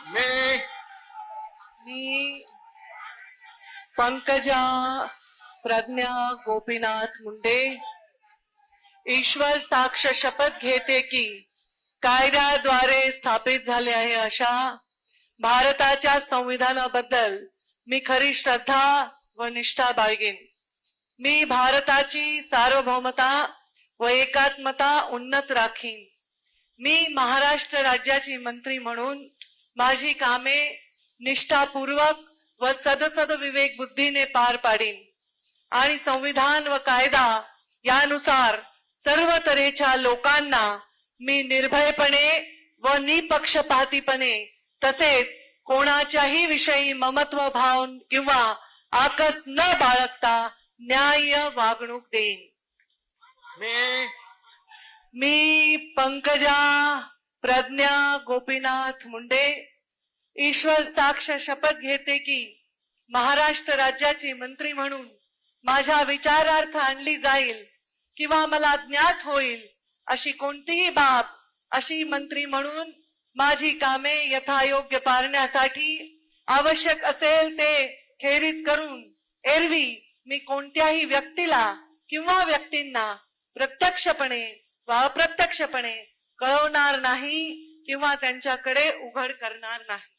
मी पंकजा प्रज्ञा गोपीनाथ मुंडे ईश्वर साक्ष शपथ घेते की कायद्याद्वारे स्थापित झाले आहे अशा भारताच्या संविधानाबद्दल मी खरी श्रद्धा व निष्ठा बाळगेन। मी भारताची सार्वभौमता व एकात्मता उन्नत राखीन। मी महाराष्ट्र राज्याची मंत्री म्हणून माझी कामे निष्ठापूर्वक व सदसद विवेक बुद्धीने पार पाडीन आणि संविधान व कायदा यानुसार सर्व तऱ्हेच्या लोकांना मी निर्भयपणे व निपक्षपातीपणे तसेच कोणाच्याही विषयी ममत्व भाव किंवा आकस न बाळगता न्याय्य वागणूक देईन। मी पंकजा प्रज्ञा गोपीनाथ मुंडे ईश्वर साक्ष शपथ घेते की महाराष्ट्र राज्याची मंत्री म्हणून माझ्या विचारार्थ आणली जाईल किंवा मला ज्ञात होईल अशी कोणतीही बाब अशी मंत्री म्हणून माझी कामे यथायोग्य पारण्यासाठी आवश्यक असेल ते खेरीज करून एरवी मी कोणत्याही व्यक्तीला किंवा व्यक्तींना प्रत्यक्षपणे व अप्रत्यक्षपणे कळवणार नाही किंवा त्यांच्याकडे उघड करणार नाही।